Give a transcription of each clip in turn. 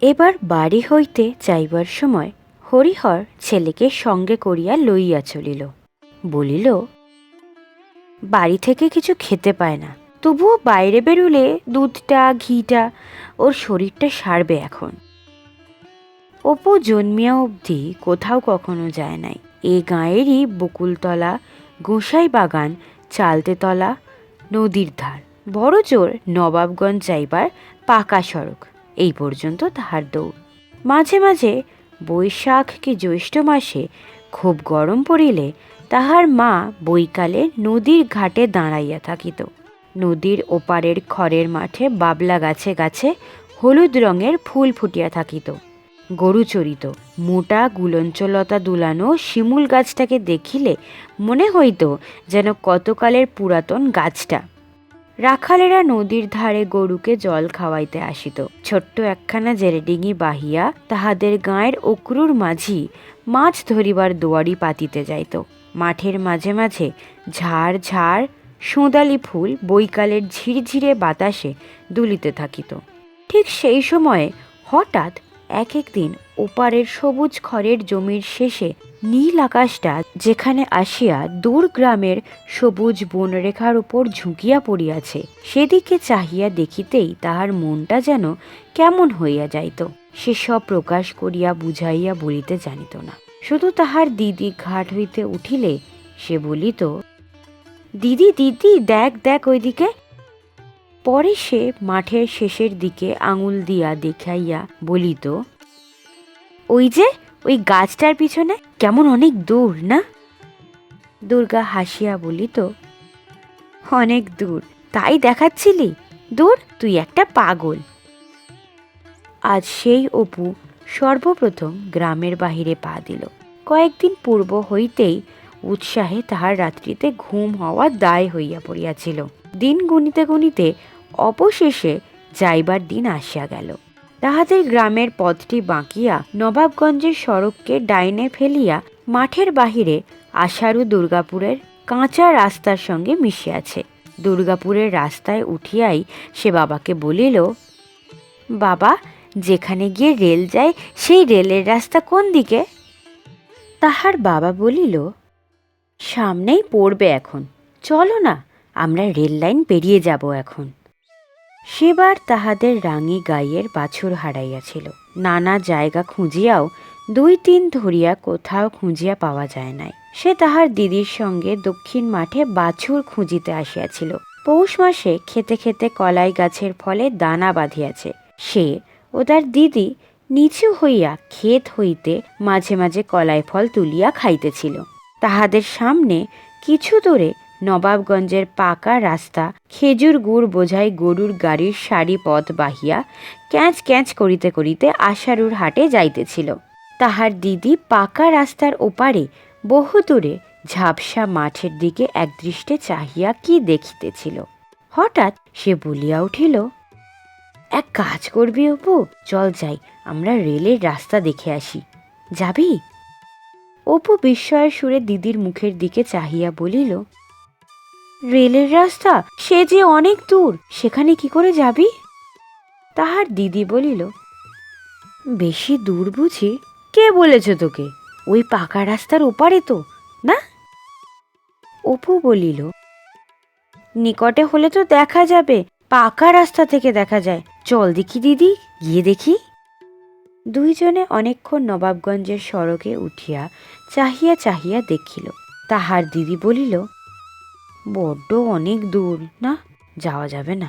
এবার বাড়ি হইতে যাইবার সময় হরিহর ছেলেকে সঙ্গে করিয়া লইয়া চলিল। বলিল, বাড়ি থেকে কিছু খেতে পায় না, তবুও বাইরে বেরুলে দুধটা ঘিটা ওর শরীরটা সারবে এখন। অপু জন্মিয়া অবধি কোথাও কখনো যায় নাই। এ গাঁয়েরই বকুলতলা, গোসাই বাগান, চালতেতলা, নদীর ধার, বড় জোর নবাবগঞ্জ যাইবার পাকা সড়ক, এই পর্যন্ত তাহার দৌড়। মাঝে মাঝে বৈশাখ কি জ্যৈষ্ঠ মাসে খুব গরম পড়িলে তাহার মা বৈকালে নদীর ঘাটে দাঁড়াইয়া থাকিত। নদীর ওপারের খড়ের মাঠে বাবলা গাছে গাছে হলুদ রঙের ফুল ফুটিয়া থাকিত। গরু চরিত। মোটা গুলঞ্চলতা দুলানো শিমুল গাছটাকে দেখিলে মনে হইত যেন কতকালের পুরাতন গাছটা। রাখালেরা নদীর ধারে গরুকে জল খাওয়াইতে আসিত। ছোট্ট একখানা জেরেডিঙি বাহিয়া তাহাদের গাঁয়ের অক্রুর মাঝি মাছ ধরিবার দুয়ারি পাতিতে যাইত। মাঠের মাঝে মাঝে ঝাড় ঝাড় সোঁদালি ফুল বৈকালের ঝিরঝিরে বাতাসে দুলিতে থাকিত। ঠিক সেই সময়ে হঠাৎ একদিন ওপারের সবুজ খড়ের জমির শেষে নীল আকাশটা যেখানে আসিয়া দূর গ্রামের সবুজ বনরেখার উপর ঝুঁকিয়া পড়িয়াছে, সেদিকে চাহিয়া দেখিতেই তাহার মনটা যেন কেমন হইয়া যাইত। সে সব প্রকাশ করিয়া বুঝাইয়া বলিতে জানিত না। শুধু তাহার দিদি ঘাট হইতে উঠিলে সে বলিত, দিদি দিদি দেখ দেখ ওইদিকে। পরে সে মাঠের শেষের দিকে আঙুল দিয়া দেখাইয়া বলিত, ওই যে ওই গাছটার পিছনে, কেমন অনেক দূর না? দুর্গা হাসিয়া বলিত, অনেক দূর তাই দেখাচ্ছিলি? দূর, তুই একটা পাগল। আজ সেই অপু সর্বপ্রথম গ্রামের বাহিরে পা দিল। কয়েকদিন পূর্ব হইতেই উৎসাহে তাহার রাত্রিতে ঘুম হওয়া দায় হইয়া পড়িয়াছিল। দিন গুনিতে গুনিতে অবশেষে যাইবার দিন আসিয়া গেল। তাহাদের গ্রামের পথটি বাঁকিয়া নবাবগঞ্জের সড়ককে ডাইনে ফেলিয়া মাঠের বাহিরে আশারু দুর্গাপুরের কাঁচা রাস্তার সঙ্গে মিশিয়াছে। দুর্গাপুরের রাস্তায় উঠিয়াই সে বাবাকে বলিল, বাবা, যেখানে গিয়ে রেল যায় সেই রেলের রাস্তা কোন দিকে? তাহার বাবা বলিল, সামনেই পড়বে এখন, চলো না, আমরা রেল লাইন পেরিয়ে যাব এখন। সেবার তাহাদের রাঙি গাইয়ের বাছুর হারাইয়াছিল। নানা জায়গা খুঁজিয়াও 2-3 ধরিয়া কোথাও খুঁজিয়া পাওয়া যায় নাই। সে তাহার দিদির সঙ্গে দক্ষিণ মাঠে বাছুর খুঁজিতে আসিয়াছিল। পৌষ মাসে খেতে খেতে কলাই গাছের ফলে দানা বাঁধিয়াছে। সে ও তার দিদি নিচু হইয়া ক্ষেত হইতে মাঝে মাঝে কলাই ফল তুলিয়া খাইতেছিল। তাহাদের সামনে কিছু দূরে নবাবগঞ্জের পাকা রাস্তা খেজুর গুড় বোঝাই গরুর গাড়ির সারি পথ বাহিয়া ক্যাঁচ ক্যাঁচ করিতে করিতে আশারুর হাটে যাইতেছিল। তাহার দিদি পাকা রাস্তার ওপারে বহু দূরে ঝাপসা মাঠের দিকে একদৃষ্টে চাহিয়া কি দেখিতেছিল। হঠাৎ সে বলিয়া উঠিল, এক কাজ করবি অপু, চল যাই, আমরা রেলের রাস্তা দেখে আসি, যাবি? অপু বিস্ময়ের সুরে দিদির মুখের দিকে চাহিয়া বলিল, রেলের রাস্তা? সে যে অনেক দূর, সেখানে কি করে যাবি? তাহার দিদি বলিল, বেশি দূর বুঝি? কে বলেছে তোকে? ওই পাকা রাস্তার ওপারে তো না? অপু বলিল, নিকটে হলে তো দেখা যাবে, পাকা রাস্তা থেকে দেখা যায়, চল দেখি দিদি, গিয়ে দেখি। দুইজনে অনেকক্ষণ নবাবগঞ্জের সড়কে উঠিয়া চাহিয়া চাহিয়া দেখিল। তাহার দিদি বলিল, বড্ড অনেক দূর না, যাওয়া যাবে না।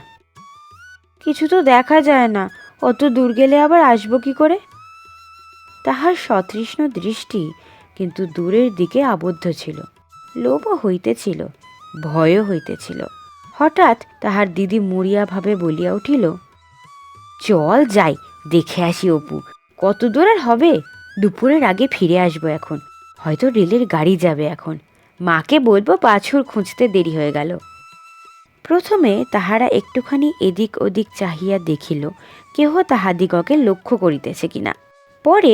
কিছু তো দেখা যায় না, অত দূর গেলে আবার আসবো কি করে? তাহার সতৃষ্ণ দৃষ্টি কিন্তু দূরের দিকে আবদ্ধ ছিল। লোভও হইতেছিল, ভয়ও হইতেছিল। হঠাৎ তাহার দিদি মরিয়া ভাবে বলিয়া উঠিল, চল যাই, দেখে আসি অপু, কত দূর আর হবে? দুপুরের আগে ফিরে আসবো এখন, হয়তো রেলের গাড়ি যাবে এখন। মাকে বলবো বাছুর খুঁজতে দেরি হয়ে গেল। প্রথমে তাহারা একটুখানি এদিক ওদিক চাহিয়া দেখিল কেহ তাহাদিগকে লক্ষ্য করিতেছে কিনা। পরে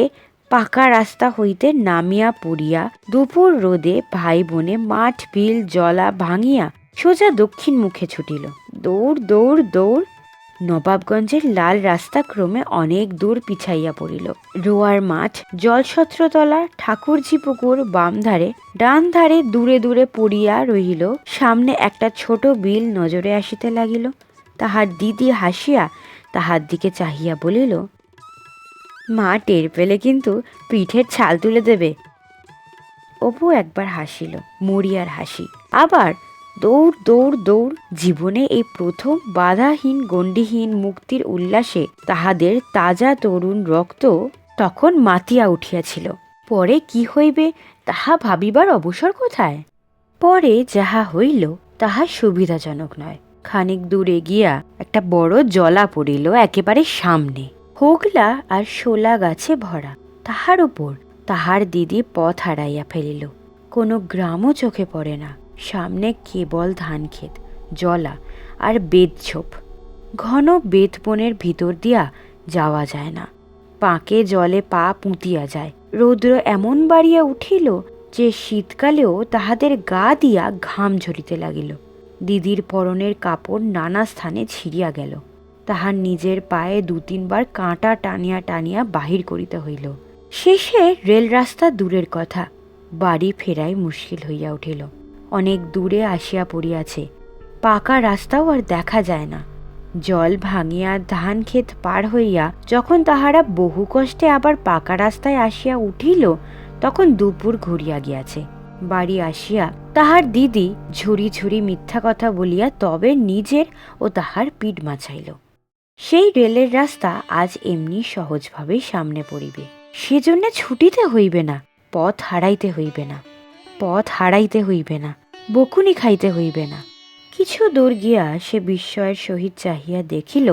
পাকা রাস্তা হইতে নামিয়া পড়িয়া দুপুর রোদে ভাই বোনে মাঠ বিল জলা ভাঙিয়া সোজা দক্ষিণ মুখে ছুটিল। দৌড় দৌড় দৌড়। নবাবগঞ্জের লাল রাস্তা ক্রমে অনেক দূর পিছাইয়া পড়িল। রোয়ার মাঠ, জলছত্রতলা, ঠাকুরঝি পুকুর বাম ধারে, ডান ধারে দূরে দূরে পড়িয়া রহিল। সামনে একটা ছোট বিল নজরে আসিতে লাগিল। তাহার দিদি হাসিয়া তাহার দিকে চাহিয়া বলিল, মা টের পেলে কিন্তু পিঠের ছাল তুলে দেবে। অপু একবার হাসিল, মরিয়ার হাসি। আবার দৌড় দৌড় দৌড়। জীবনে এই প্রথম বাধাহীন গণ্ডিহীন মুক্তির উল্লাসে তাহাদের তাজা তরুণ রক্ত তখন মাতিয়া উঠিয়াছিল। পরে কি হইবে তাহা ভাবিবার অবসর কোথায়? পরে যাহা হইল তাহা সুবিধাজনক নয়। খানিক দূরে গিয়া একটা বড় জলা পড়িল একেবারে সামনে, হোগলা আর শোলা গাছে ভরা। তাহার উপর তাহার দিদি পথ হারাইয়া ফেলিল। কোনো গ্রামও চোখে পড়ে না। সামনে কেবল ধান ক্ষেত, জলা আর বেদঝোপ। ঘন বেদবনের ভিতর দিয়া যাওয়া যায় না। পাকে জলে পা পুঁতিয়া যায়। রৌদ্র এমন বাড়িয়া উঠিল যে শীতকালেও তাহাদের গা দিয়া ঘাম ঝরিতে লাগিল। দিদির পরনের কাপড় নানা স্থানে ছিঁড়িয়া গেল। তাহার নিজের পায়ে 2-3 বার কাঁটা টানিয়া টানিয়া বাহির করিতে হইল। শেষে রেল রাস্তা দূরের কথা, বাড়ি ফেরাই মুশকিল হইয়া উঠিল। অনেক দূরে আসিয়া পড়িয়াছে, পাকা রাস্তাও আর দেখা যায় না। জল ভাঙিয়া ধান ক্ষেত পার হইয়া যখন তাহারা বহু কষ্টে আবার পাকা রাস্তায় আসিয়া উঠিল, তখন দুপুর ঘুরিয়া গিয়াছে। বাড়ি আসিয়া তাহার দিদি ঝুড়ি ঝুড়ি মিথ্যা কথা বলিয়া তবে নিজের ও তাহার পিঠ মাছাইল। সেই রেলের রাস্তা আজ এমনি সহজভাবেই সামনে পড়িবে। সেজন্য ছুটিতে হইবে না, পথ হারাইতে হইবে না, পথ হারাইতে হইবে না, বকুনি খাইতে হইবে না। কিছু দূর গিয়া সে বিস্ময়ের সহিত চাহিয়া দেখিল,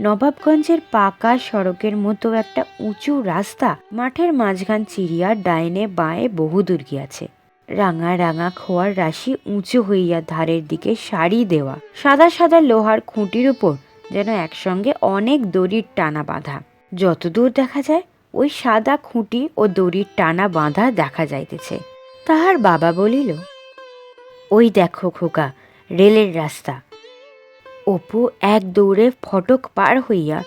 নবাবগঞ্জের পাকা সড়কের মতো একটা উঁচু রাস্তা মাঠের মাঝখান চিরিয়া ডাইনে বাঁয়ে বহুদূর গিয়াছে। রাঙা রাঙা খোয়ার রাশি উঁচু হইয়া ধারের দিকে সারি দেওয়া। সাদা সাদা লোহার খুঁটির উপর যেন একসঙ্গে অনেক দড়ির টানা বাঁধা। যতদূর দেখা যায় ওই সাদা খুঁটি ও দড়ির টানা বাঁধা দেখা যাইতেছে। তাহার বাবা বলিল, ওই দেখো খোকা, রেলের রাস্তা। অপু এক দৌড়ে ফটক পার হইয়া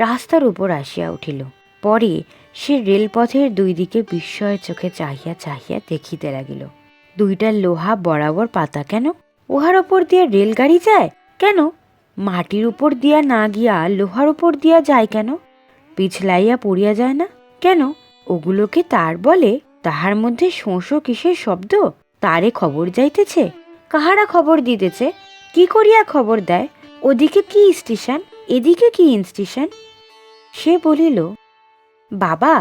রাস্তার উপর আসিয়া উঠিল। পরে সে রেলপথের 2 দিকে বিস্ময়ের চোখে চাহিয়া চাহিয়া দেখিতে লাগিল। 2টা লোহা বরাবর পাতা কেন? উহার উপর দিয়া রেলগাড়ি যায় কেন? মাটির উপর দিয়া না গিয়া লোহার উপর দিয়া যায় কেন? পিছলাইয়া পড়িয়া যায় না কেন? ওগুলোকে তার বলে? তাহার মধ্যে শোঁশো কিসের শব্দ? তারে খবর যাইতেছে? কাহারা খবর দিতেছে? কি করিয়া খবর দেয়? ওদিকে কি স্টেশন, এদিকে কি স্টেশন? সে বলিল, বাবা,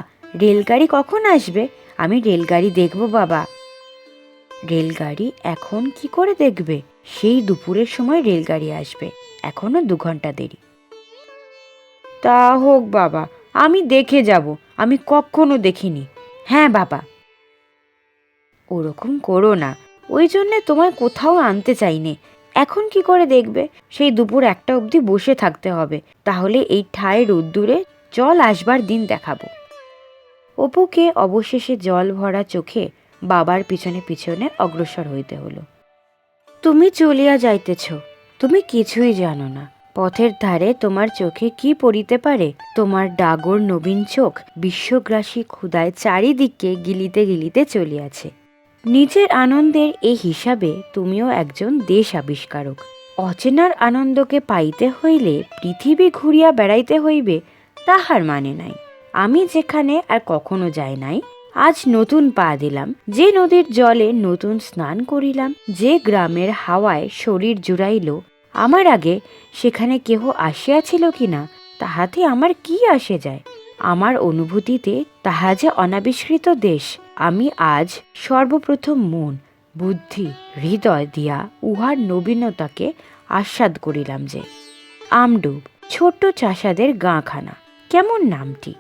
রেলগাড়ি কখন আসবে? আমি রেলগাড়ি দেখব বাবা। রেলগাড়ি এখন কি করে দেখবে? সেই দুপুরের সময় রেলগাড়ি আসবে, এখনো 2 ঘন্টা দেরি। তা হোক বাবা, আমি দেখে যাব, আমি কখনো দেখিনি। হ্যাঁ বাবা। ওরকম করো না, ওই জন্যে তোমায় কোথাও আনতে চাইনে। এখন কি করে দেখবে? সেই দুপুর 1টা অবধি বসে থাকতে হবে, তাহলে এই ঠায় রোদ্দুরে জল আসবার দিন দেখাবো। অপুকে অবশেষে জল ভরা চোখে বাবার পিছনে পিছনে অগ্রসর হইতে হলো। তুমি চলিয়া যাইতেছ, তুমি কিছুই জানো না। পথের ধারে তোমার চোখে কি পড়িতে পারে? তোমার ডাগর নবীন চোখ বিশ্বগ্রাসী ক্ষুধায় চারিদিকে গিলিতে গিলিতে চলিয়াছে। নিজের আনন্দের এই হিসাবে তুমিও একজন দেশ আবিষ্কারক। অচেনার আনন্দকে পাইতে হইলে পৃথিবী ঘুরিয়া বেড়াইতে হইবে, তাহার মানে নাই। আমি যেখানে আর কখনো যাই নাই, আজ নতুন পা দিলাম। যে নদীর জলে নতুন স্নান করিলাম, যে গ্রামের হাওয়ায় শরীর জুড়াইল, আমার আগে সেখানে কেহ আসিয়াছিল কিনা তাহাতে আমার কি আসে যায়? আমার অনুভূতিতে তাহা যে অনাবিষ্কৃত দেশ। আমি আজ সর্বপ্রথম মন, বুদ্ধি, হৃদয় দিয়া উহার নবীনতাকে আস্বাদ করিলাম। যে আমডুব, ছোট্ট চাষাদের গাঁখানা। কেমন নামটি!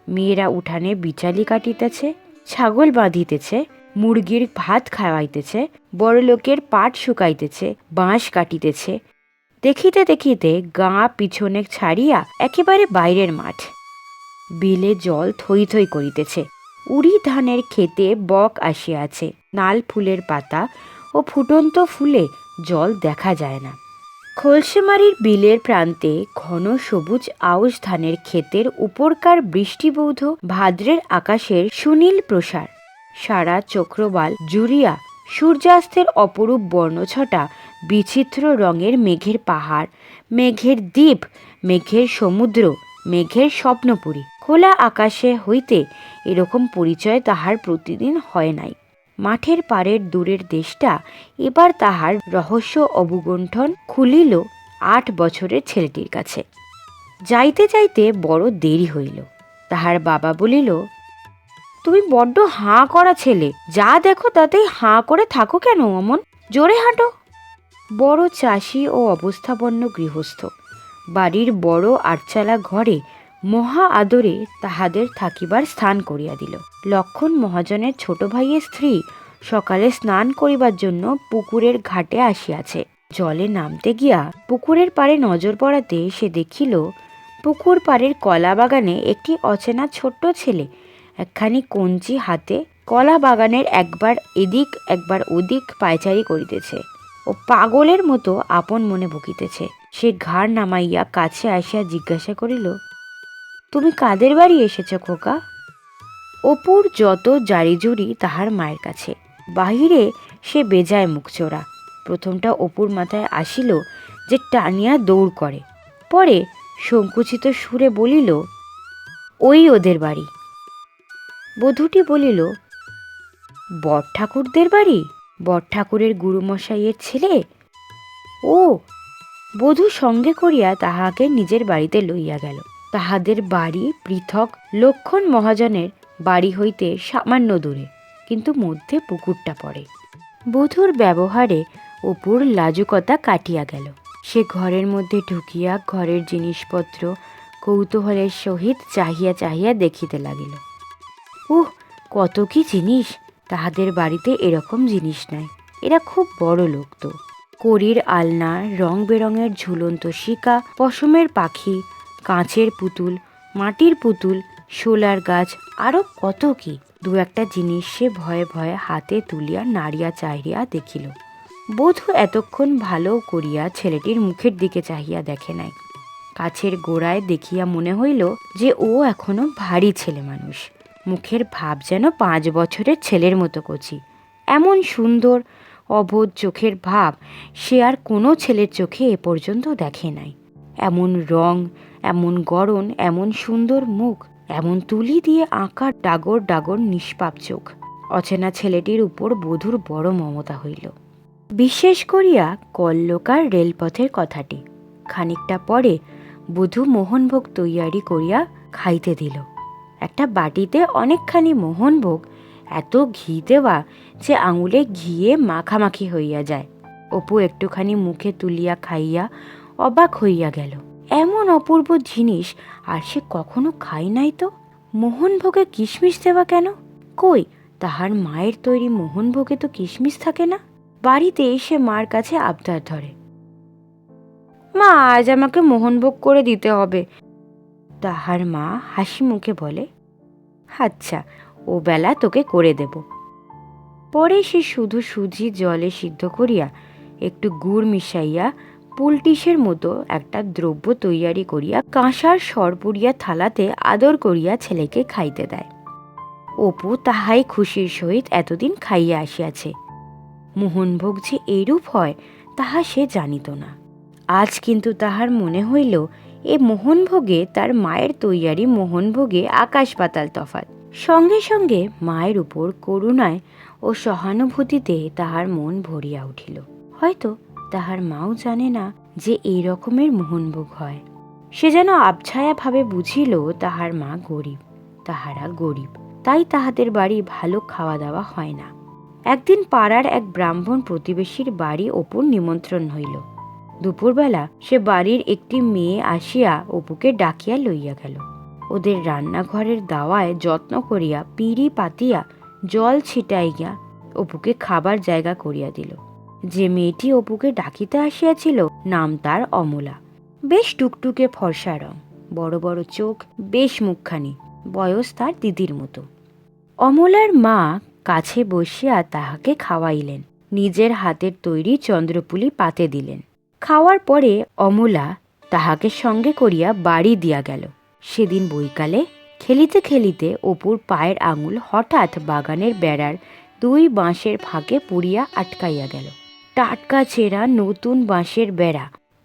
মেয়েরা উঠানে বিচালি কাটিতেছে, ছাগল বাঁধিতেছে, মুরগির ভাত খাওয়াইতেছে, বড়লোকের পাট শুকাইতেছে, বাঁশ কাটিতেছে। দেখিতে দেখিতে গাঁ পিছনে ছাড়িয়া একেবারে বাইরের মাঠ। বিলে জল থই থই করিতেছে। উড়ি ধানের ক্ষেতে বক আসিয়াছে। নাল ফুলের পাতা ও ফুটন্ত ফুলে জল দেখা যায় না। খোলসেমারির বিলের প্রান্তে ঘন সবুজ আউশ ধানের ক্ষেতের উপরকার বৃষ্টিবৌধ ভাদ্রের আকাশের সুনীল প্রসার, সারা চক্রবাল জুড়িয়া সূর্যাস্তের অপরূপ বর্ণছটা, বিচিত্র রঙের মেঘের পাহাড়, মেঘের দ্বীপ, মেঘের সমুদ্র, মেঘের স্বপ্নপুরী। খোলা আকাশে হইতে এরকম পরিচয় তাহার প্রতিদিন হয় নাই। মাঠের পাড়ের দূরের দেশটা এবার তাহার রহস্য অবগুণ্ঠন খুলিল ৮ বছরের ছেলেটির কাছে। যাইতে যাইতে বড় দেরি হইল। তাহার বাবা বলিল, তুমি বড্ড হাঁ করা ছেলে, যা দেখো তাতেই হাঁ করে থাকো কেন অমন? জোরে হাঁটো। বড় চাষি ও অবস্থাপন্ন গৃহস্থ, বাড়ির বড় আটচালা ঘরে মহা আদরে তাহাদের থাকিবার স্থান করিয়া দিল। লক্ষণ মহাজনের ছোট ভাইয়ের স্ত্রী সকালে স্নান করিবার জন্য পুকুরের ঘাটে আসিয়াছে। জলে নামতে গিয়া পুকুরের পাড়ে নজর পড়াতে সে দেখিল পুকুর পাড়ের কলা বাগানে একটি অচেনা ছোট্ট ছেলে একখানি কঞ্চি হাতে কলা বাগানের একবার এদিক একবার ওদিক পায়চারি করিতেছে ও পাগলের মতো আপন মনে বকিতেছে। সে ঘাড় নামাইয়া কাছে আসিয়া জিজ্ঞাসা করিল, তুমি কাদের বাড়ি এসেছ খোকা? অপুর যত জারিজুরি তাহার মায়ের কাছে। বাহিরে সে বেজায় মুখচোরা। প্রথমটা অপুর মাথায় আসিল যে টানিয়া দৌড় করে, পরে সংকুচিত সুরে বলিল, ওই ওদের বাড়ি। বধূটি বলিল, বড় ঠাকুরদের বাড়ি? বড় ঠাকুরের গুরুমশাইয়ের ছেলে? ও। বধূ সঙ্গে করিয়া তাহাকে নিজের বাড়িতে লইয়া গেল। তাহাদের বাড়ি পৃথক লক্ষণ মহাজনের বাড়ি হইতে সামান্য দূরে, কিন্তু মধ্যে পুকুরটা পড়ে। বধূর ব্যবহারে অপুর লাজুকতা কাটিয়া গেল। সে ঘরের মধ্যে ঢুকিয়া ঘরের জিনিসপত্র কৌতূহলের সহিত চাহিয়া চাহিয়া দেখিতে লাগিল। কত কি জিনিস! তাহাদের বাড়িতে এরকম জিনিস নাই। এরা খুব বড় লোক তো। কড়ির আলনা, রং বেরঙের ঝুলন্ত শিকা, পশমের পাখি, কাঁচের পুতুল, মাটির পুতুল, শোলার গাছ, আরও কত কি। দু একটা জিনিস সে ভয়ে ভয়ে হাতে তুলিয়া নাড়িয়া চাহিয়া দেখিল। বধূ এতক্ষণ ভালো করিয়া ছেলেটির মুখের দিকে চাহিয়া দেখে নাই। কাছের গোড়ায় দেখিয়া মনে হইল যে ও এখনো ভারী ছেলে মানুষ। মুখের ভাব যেন 5 বছরের ছেলের মতো কচি। এমন সুন্দর অবোধ চোখের ভাব সে আর কোনো ছেলের চোখে এ পর্যন্ত দেখে নাই। এমন রং, এমন গড়ন, এমন সুন্দর মুখ, এমন তুলি দিয়ে আঁকা ডাগর ডাগর নিষ্পাপ চোখ। অচেনা ছেলেটির উপর বধূর বড় মমতা হইল। বিশেষ করিয়া কল্লোকার রেলপথের কথাটি। খানিকটা পরে বধূ মোহনভোগ তৈয়ারি করিয়া খাইতে দিল। একটা বাটিতে অনেকখানি মোহনভোগ, এত ঘি দেওয়া যে আঙুলে ঘিয়ে মাখামাখি হইয়া যায়। অপু একটুখানি মুখে তুলিয়া খাইয়া অবাক হইয়া গেল। এমন অপূর্ব জিনিস আর সে কখনো খাই নাই তো। মোহনভোগে কিশমিশ দেওয়া কেন? কই, তাহার মায়ের তৈরি মোহনভোগে তো কিশমিশ থাকে না। বাড়িতে এসে মার কাছে আবদার ধরে, মা আজ আমাকে মোহনভোগ করে দিতে হবে। তাহার মা হাসি মুখে বলে, আচ্ছা, ও বেলা তোকে করে দেব। পরে সে শুধু সুজি জলে সিদ্ধ করিয়া একটু গুড় মিশাইয়া পুলটিসের মতো একটা দ্রব্য তৈয়ারি করিয়া কাঁসার সরপুরিয়া থালাতে আদর করিয়া ছেলেকে খাইতে দেয়। অপু তাহাই খুশির সহিত এতদিন খাইয়া আসিয়াছে। মোহনভোগ যে এইরূপ হয় তাহা সে জানিত না। আজ কিন্তু তাহার মনে হইল এ মোহনভোগে তার মায়ের তৈয়ারি মোহনভোগে আকাশ পাতাল তফাৎ। সঙ্গে সঙ্গে মায়ের উপর করুণায় ও সহানুভূতিতে তাহার মন ভরিয়া উঠিল। হয়তো তাহার মাও জানে না যে এই রকমের মোহনভোগ হয়। সে যেন আবছায়া ভাবে বুঝিল তাহার মা গরিব, তাহারা গরিব, তাই তাহাদের বাড়ি ভালো খাওয়া দাওয়া হয় না। একদিন পাড়ার এক ব্রাহ্মণ প্রতিবেশীর বাড়ি অপুর নিমন্ত্রণ হইল। দুপুরবেলা সে বাড়ির একটি মেয়ে আসিয়া অপুকে ডাকিয়া লইয়া গেল। ওদের রান্নাঘরের দাওয়ায় যত্ন করিয়া পিঁড়ি পাতিয়া জল ছিটাইয়া অপুকে খাবার জায়গা করিয়া দিল। যে মেয়েটি অপুকে ডাকিতে আসিয়াছিল নাম তার অমলা। বেশ টুকটুকে ফর্সা রং, বড় বড় চোখ, বেশ মুখখানি, বয়স তার দিদির মতো। অমলার মা কাছে বসিয়া তাহাকে খাওয়াইলেন, নিজের হাতের তৈরি চন্দ্রপুলি পাতে দিলেন। খাওয়ার পরে অমলা তাহাকে সঙ্গে করিয়া বাড়ি দিয়া গেল। সেদিন বৈকালে খেলিতে খেলিতে অপুর পায়ের আঙুল হঠাৎ বাগানের বেড়ার 2 বাঁশের ফাঁকে পুড়িয়া আটকাইয়া গেল। টাটকা ছেঁড়া নতুন বাঁশের বেড়া,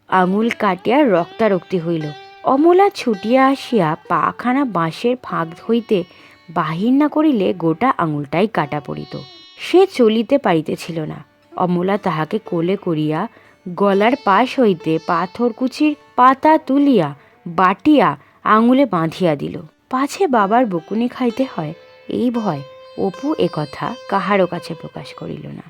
আঙুল কাটিয়া রক্তারক্তি হইল। অমলা ছুটিয়া আসিয়া পাখানা বাঁশের ফাঁক হইতে বাহির না করিলে গোটা আঙুলটাই কাটা পড়িত। সে চলিতে পারিতেছিল না। অমলা তাহাকে কোলে করিয়া গলার পাশ হইতে পাথরকুচির পাতা তুলিয়া বাটিয়া আঙুলে বাঁধিয়া দিল, পাছে বাবার বকুনি খাইতে হয় এই ভয় অপু একথা কাহারও কাছে প্রকাশ করিল না।